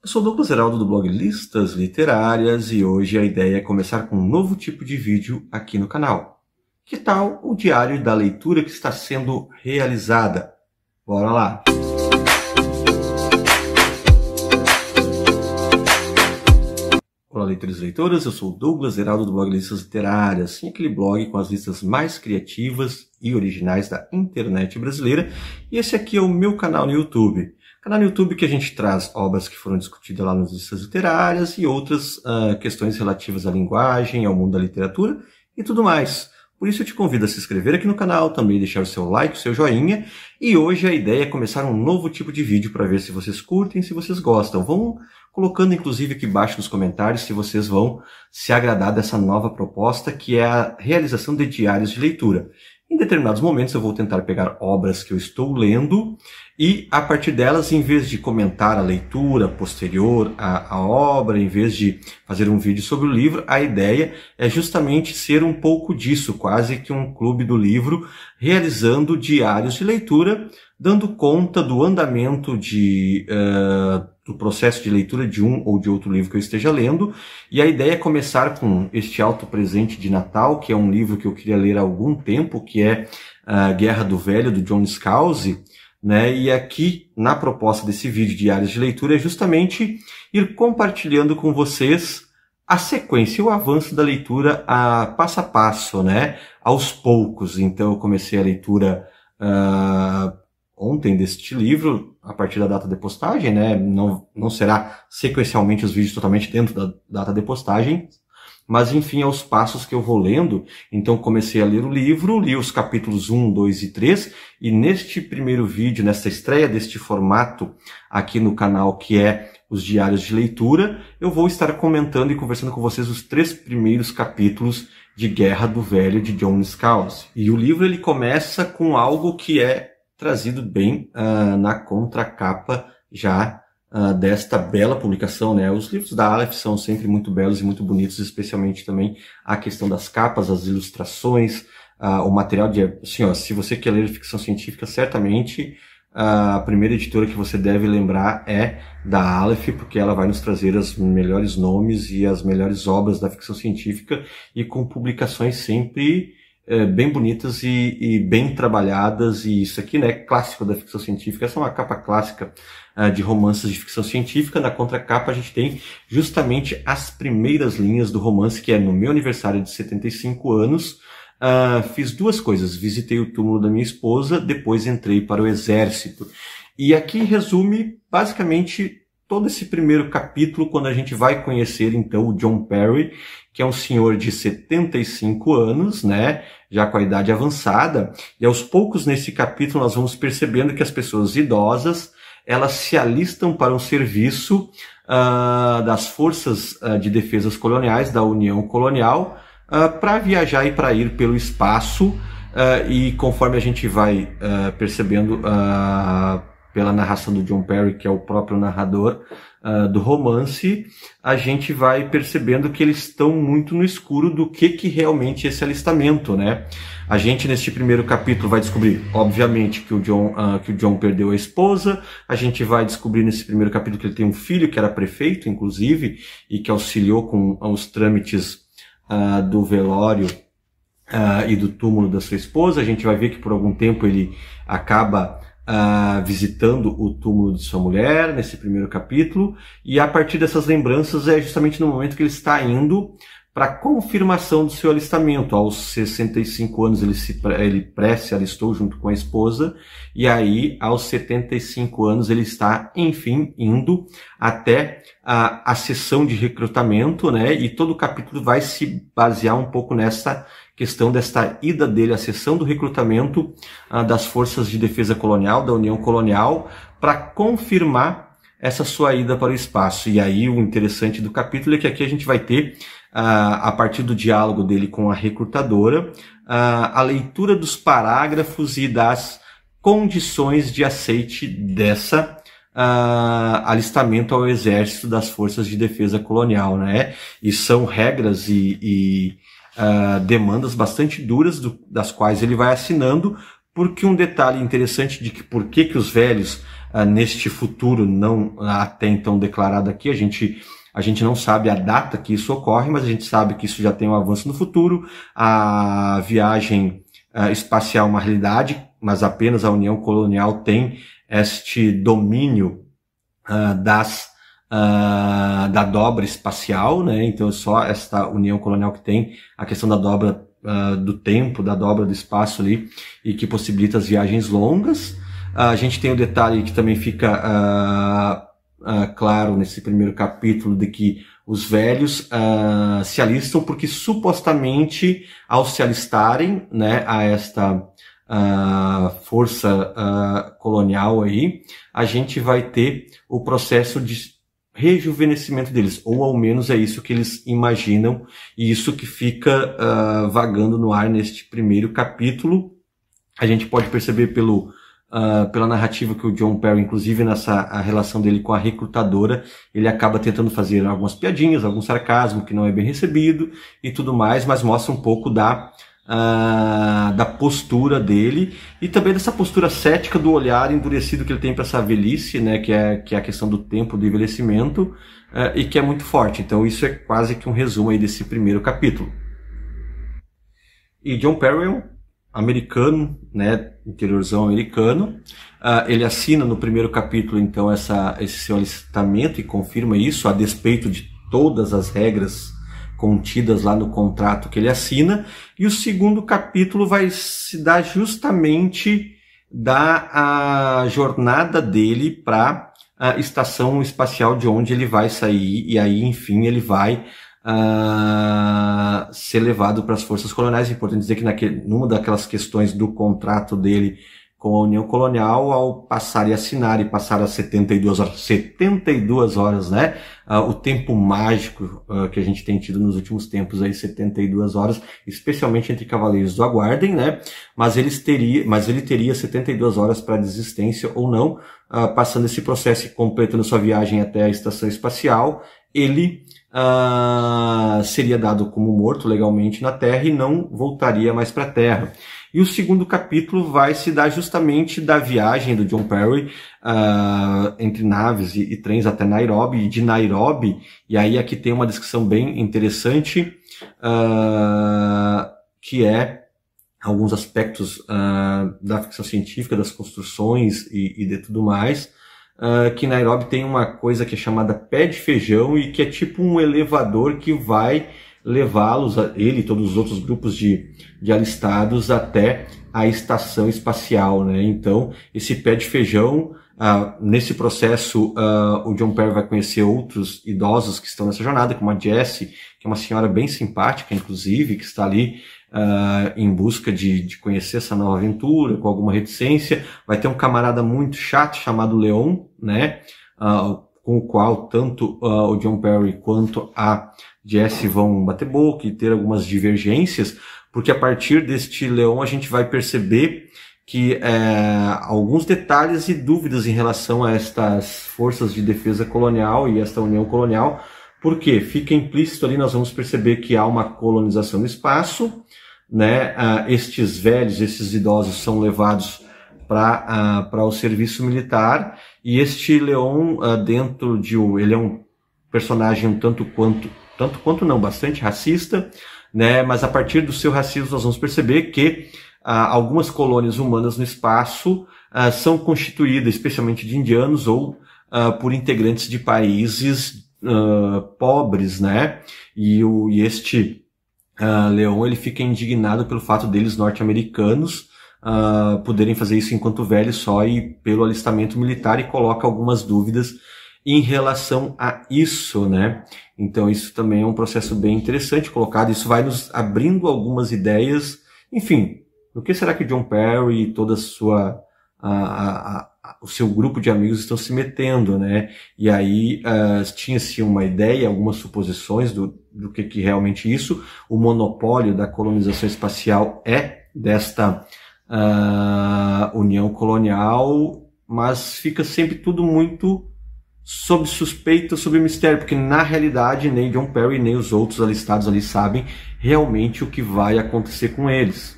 Eu sou o Douglas Heraldo do blog Listas Literárias e hoje a ideia é começar com um novo tipo de vídeo aqui no canal. Que tal o diário da leitura que está sendo realizada? Bora lá! Olá, leitores e leitoras, eu sou o Douglas Heraldo do blog Listas Literárias, sim, aquele blog com as listas mais criativas e originais da internet brasileira, e esse aqui é o meu canal no YouTube. Canal no YouTube que a gente traz obras que foram discutidas lá nas listas literárias e outras questões relativas à linguagem, ao mundo da literatura e tudo mais. Por isso eu te convido a se inscrever aqui no canal, também deixar o seu like, o seu joinha. E hoje a ideia é começar um novo tipo de vídeo para ver se vocês curtem, se vocês gostam. Vão colocando inclusive aqui embaixo nos comentários se vocês vão se agradar dessa nova proposta, que é a realização de diários de leitura. Em determinados momentos eu vou tentar pegar obras que eu estou lendo e, a partir delas, em vez de comentar a leitura posterior à obra, em vez de fazer um vídeo sobre o livro, a ideia é justamente ser um pouco disso, quase que um clube do livro, realizando diários de leitura, dando conta do andamento do processo de leitura de um ou de outro livro que eu esteja lendo. E a ideia é começar com este Auto Presente de Natal, que é um livro que eu queria ler há algum tempo, que é Guerra do Velho, do John Scalzi, né? E aqui, na proposta desse vídeo Diários de Leitura, é justamente ir compartilhando com vocês a sequência, o avanço da leitura passo a passo, né? Aos poucos. Então eu comecei a leitura ontem deste livro, a partir da data de postagem, né? Não será sequencialmente os vídeos totalmente dentro da data de postagem, mas enfim, aos passos que eu vou lendo. Então comecei a ler o livro, li os capítulos 1, 2 e 3, e neste primeiro vídeo, nesta estreia deste formato aqui no canal, que é os diários de leitura, eu vou estar comentando e conversando com vocês os 3 primeiros capítulos de Guerra do Velho, de John Scalzi. E o livro ele começa com algo que é trazido bem na contracapa já desta bela publicação, né? Os livros da Aleph são sempre muito belos e muito bonitos, especialmente também a questão das capas, as ilustrações, o material de... Assim, ó, se você quer ler ficção científica, certamente a primeira editora que você deve lembrar é da Aleph, porque ela vai nos trazer os melhores nomes e as melhores obras da ficção científica e com publicações sempre bem bonitas e bem trabalhadas. E isso aqui, né, clássico da ficção científica. Essa é uma capa clássica de romances de ficção científica. Na contracapa a gente tem justamente as primeiras linhas do romance, que é: no meu aniversário de 75 anos, fiz 2 coisas. Visitei o túmulo da minha esposa, depois entrei para o exército. E aqui resume basicamente todo esse primeiro capítulo, quando a gente vai conhecer então o John Perry, que é um senhor de 75 anos, né, já com a idade avançada. E aos poucos nesse capítulo nós vamos percebendo que as pessoas idosas, elas se alistam para um serviço das forças de defesas coloniais, da União Colonial, para viajar e para ir pelo espaço. E conforme a gente vai percebendo pela narração do John Perry, que é o próprio narrador do romance, a gente vai percebendo que eles estão muito no escuro do que realmente é esse alistamento, né? A gente, neste primeiro capítulo, vai descobrir, obviamente, que o John perdeu a esposa. A gente vai descobrir nesse primeiro capítulo que ele tem um filho, que era prefeito, inclusive, e que auxiliou com os trâmites do velório e do túmulo da sua esposa. A gente vai ver que por algum tempo ele acaba visitando o túmulo de sua mulher, nesse primeiro capítulo, e a partir dessas lembranças é justamente no momento que ele está indo para a confirmação do seu alistamento. Aos 65 anos ele se alistou junto com a esposa, e aí aos 75 anos ele está, enfim, indo até a sessão de recrutamento, né? E todo o capítulo vai se basear um pouco nessa questão desta ida dele à sessão do recrutamento das Forças de Defesa Colonial, da União Colonial, para confirmar essa sua ida para o espaço. E aí o interessante do capítulo é que aqui a gente vai ter, a partir do diálogo dele com a recrutadora, a leitura dos parágrafos e das condições de aceite dessa alistamento ao exército das Forças de Defesa Colonial, né? E são regras e demandas bastante duras, das quais ele vai assinando, porque um detalhe interessante de que por que os velhos neste futuro não até então declarado aqui. A gente não sabe a data que isso ocorre, mas a gente sabe que isso já tem um avanço no futuro. A viagem espacial é uma realidade, mas apenas a União Colonial tem este domínio da dobra espacial, né? Então é só esta União Colonial que tem a questão da dobra do tempo, da dobra do espaço ali, e que possibilita as viagens longas. A gente tem o detalhe que também fica claro nesse primeiro capítulo, de que os velhos se alistam porque supostamente, ao se alistarem, né, a esta força colonial aí, a gente vai ter o processo de rejuvenescimento deles, ou ao menos é isso que eles imaginam, e isso que fica vagando no ar neste primeiro capítulo. A gente pode perceber pela narrativa que o John Perry, inclusive a relação dele com a recrutadora, ele acaba tentando fazer algumas piadinhas, algum sarcasmo que não é bem recebido e tudo mais, mas mostra um pouco da postura dele, e também dessa postura cética do olhar endurecido que ele tem para essa velhice, né, que é a questão do tempo do envelhecimento, e que é muito forte. Então isso é quase que um resumo aí desse primeiro capítulo. E John Perry é um americano, né, interiorzão americano. Ele assina no primeiro capítulo então esse seu alistamento e confirma isso, a despeito de todas as regras contidas lá no contrato que ele assina. E o segundo capítulo vai se dar justamente da jornada dele para a estação espacial de onde ele vai sair, e aí enfim ele vai ser levado para as forças coloniais. É importante dizer que numa daquelas questões do contrato dele com a União Colonial, ao passar e assinar e passar as 72 horas, né? O tempo mágico que a gente tem tido nos últimos tempos aí, 72 horas, especialmente entre Cavaleiros do Aguardem, né? Mas ele teria 72 horas para desistência ou não, passando esse processo e completando sua viagem até a estação espacial, ele seria dado como morto legalmente na Terra e não voltaria mais para a Terra. E o segundo capítulo vai se dar justamente da viagem do John Perry entre naves e trens até Nairobi, e de Nairobi, e aí aqui tem uma descrição bem interessante, que é alguns aspectos da ficção científica, das construções e de tudo mais, que Nairobi tem uma coisa que é chamada pé de feijão, e que é tipo um elevador que vai levá-los, ele e todos os outros grupos de alistados, até a estação espacial, né? Então, esse pé de feijão, nesse processo, o John Perry vai conhecer outros idosos que estão nessa jornada, como a Jessie, que é uma senhora bem simpática, inclusive, que está ali em busca de conhecer essa nova aventura, com alguma reticência. Vai ter um camarada muito chato chamado Leon, né? Com o qual tanto o John Perry quanto a Jessie vão bater boca e ter algumas divergências, porque a partir deste Leon a gente vai perceber que alguns detalhes e dúvidas em relação a estas forças de defesa colonial e esta União Colonial, porque fica implícito ali, nós vamos perceber que há uma colonização no espaço, né? Estes velhos, esses idosos são levados para o serviço militar, e este Leon, ele é um personagem tanto quanto não, bastante racista, né? Mas a partir do seu racismo nós vamos perceber que algumas colônias humanas no espaço são constituídas especialmente de indianos ou por integrantes de países pobres, né? E este Leon, ele fica indignado pelo fato deles, norte-americanos, poderem fazer isso enquanto velhos só e pelo alistamento militar, e coloca algumas dúvidas em relação a isso, né? Então isso também é um processo bem interessante colocado, isso vai nos abrindo algumas ideias, enfim, no que será que John Perry e toda o seu grupo de amigos estão se metendo, né? E aí tinha-se uma ideia, algumas suposições do que realmente isso, o monopólio da colonização espacial é desta União Colonial, mas fica sempre tudo muito sob suspeita, sob mistério, porque na realidade nem John Perry nem os outros alistados ali sabem realmente o que vai acontecer com eles.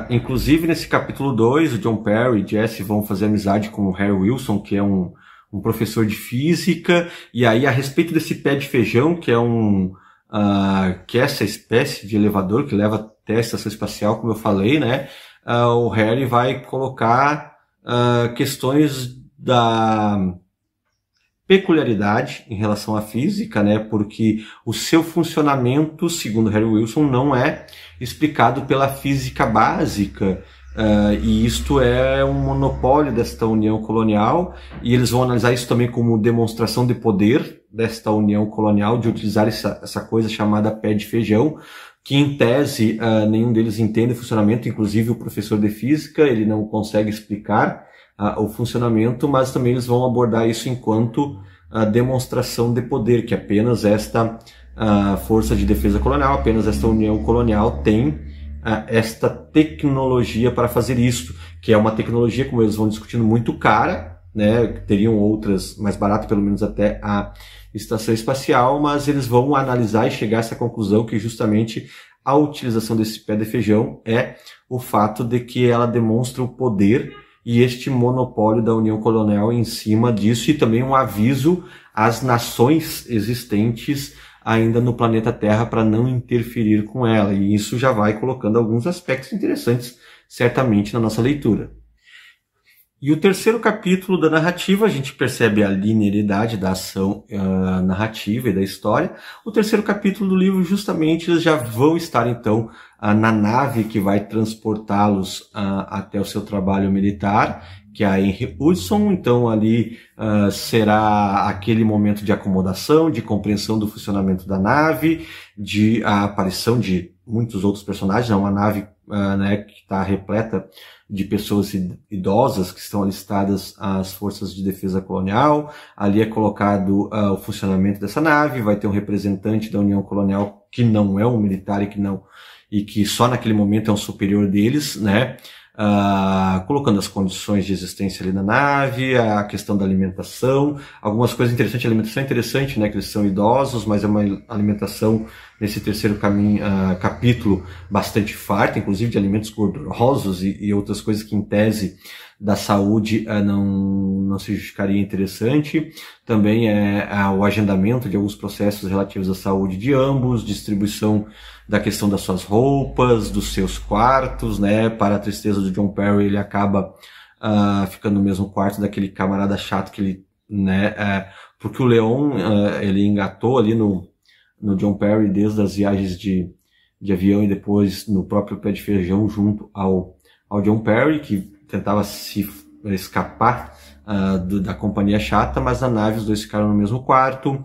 Inclusive, nesse capítulo 2, o John Perry e Jesse vão fazer amizade com o Harry Wilson, que é um professor de física, e aí a respeito desse pé de feijão, que que é essa espécie de elevador que leva até a estação espacial, como eu falei, né? O Harry vai colocar questões da peculiaridade em relação à física, né? Porque o seu funcionamento, segundo Harry Wilson, não é explicado pela física básica, e isto é um monopólio desta união colonial, e eles vão analisar isso também como demonstração de poder desta união colonial, de utilizar essa coisa chamada pé de feijão, que em tese nenhum deles entende o funcionamento, inclusive o professor de física, ele não consegue explicar o funcionamento, mas também eles vão abordar isso enquanto demonstração de poder, que apenas esta força de defesa colonial, apenas esta união colonial tem esta tecnologia para fazer isso, que é uma tecnologia, como eles vão discutindo, muito cara, né? Teriam outras mais baratas, pelo menos até a estação espacial, mas eles vão analisar e chegar a essa conclusão que justamente a utilização desse pé de feijão é o fato de que ela demonstra o poder e este monopólio da União Colonial em cima disso, e também um aviso às nações existentes ainda no planeta Terra para não interferir com ela. E isso já vai colocando alguns aspectos interessantes, certamente, na nossa leitura. E o terceiro capítulo da narrativa, a gente percebe a linearidade da ação narrativa e da história. O terceiro capítulo do livro, justamente, eles já vão estar, então, na nave que vai transportá-los até o seu trabalho militar, que é a Henry Hudson. Então, ali será aquele momento de acomodação, de compreensão do funcionamento da nave, de a aparição de muitos outros personagens. É uma nave que está repleta de pessoas idosas que estão alistadas às forças de defesa colonial. Ali é colocado o funcionamento dessa nave, vai ter um representante da União Colonial que não é um militar e que só naquele momento é um superior deles, né? Colocando as condições de existência ali na nave, a questão da alimentação, algumas coisas interessantes. A alimentação é interessante, né? Que eles são idosos, mas é uma alimentação nesse terceiro capítulo bastante farta, inclusive de alimentos gordurosos e outras coisas que em tese da saúde não se justificaria interessante. Também o agendamento de alguns processos relativos à saúde de ambos, distribuição da questão das suas roupas, dos seus quartos, né? Para a tristeza do John Perry, ele acaba ficando no mesmo quarto daquele camarada chato que ele, né? Porque o Leon, ele engatou ali no John Perry desde as viagens de avião e depois no próprio pé de feijão junto ao John Perry, que tentava se escapar da companhia chata, mas na nave os dois ficaram no mesmo quarto.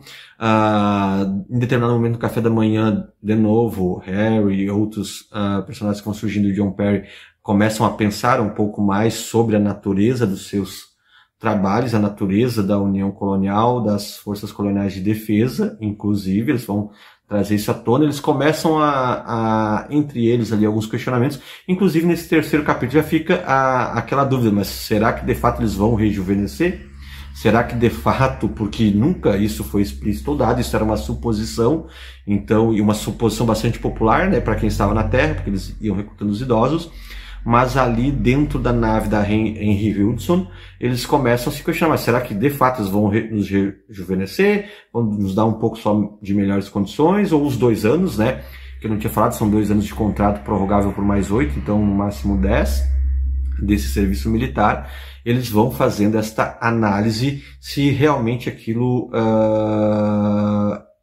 Em determinado momento do café da manhã, de novo, Harry e outros personagens que vão surgindo do John Perry começam a pensar um pouco mais sobre a natureza dos seus trabalhos, a natureza da União Colonial, das forças coloniais de defesa, inclusive, eles vão trazer isso à tona. Eles começam entre eles ali alguns questionamentos, inclusive nesse terceiro capítulo já fica aquela dúvida, mas será que de fato eles vão rejuvenescer? Será que de fato, porque nunca isso foi explícito ou dado, isso era uma suposição, então, e uma suposição bastante popular, né, para quem estava na Terra, porque eles iam recrutando os idosos, mas ali dentro da nave da Henry Hudson, eles começam a se questionar, mas será que de fato eles vão nos rejuvenescer, vão nos dar um pouco só de melhores condições, ou os 2 anos, né, que eu não tinha falado, são 2 anos de contrato prorrogável por mais 8, então no máximo 10 desse serviço militar. Eles vão fazendo esta análise se realmente aquilo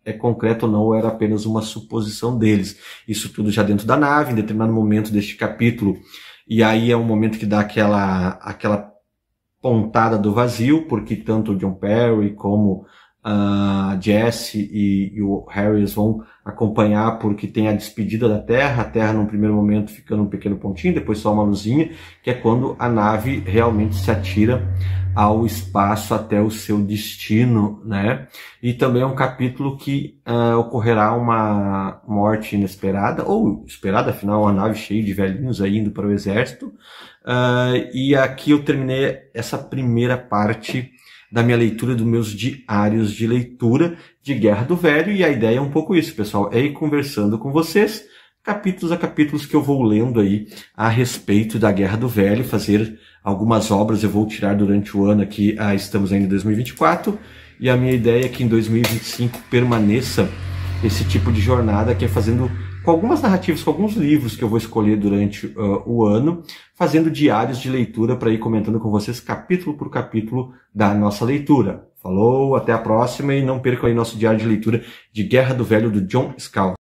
é concreto ou não, ou era apenas uma suposição deles. Isso tudo já dentro da nave, em determinado momento deste capítulo, e aí é um momento que dá aquela pontada do vazio, porque tanto o John Perry como Jesse e o Harry vão acompanhar, porque tem a despedida da Terra, a Terra num primeiro momento ficando um pequeno pontinho, depois só uma luzinha, que é quando a nave realmente se atira ao espaço até o seu destino, né? E também é um capítulo que ocorrerá uma morte inesperada, ou esperada, afinal, uma nave cheia de velhinhos aí indo para o exército. E aqui eu terminei essa primeira parte da minha leitura, dos meus diários de leitura de Guerra do Velho, e a ideia é um pouco isso, pessoal, é ir conversando com vocês, capítulos a capítulos que eu vou lendo aí a respeito da Guerra do Velho, fazer algumas obras eu vou tirar durante o ano aqui, estamos ainda em 2024, e a minha ideia é que em 2025 permaneça esse tipo de jornada, que é fazendo com algumas narrativas, com alguns livros que eu vou escolher durante o ano, fazendo diários de leitura para ir comentando com vocês capítulo por capítulo da nossa leitura. Falou, até a próxima e não percam aí nosso diário de leitura de Guerra do Velho do John Scal.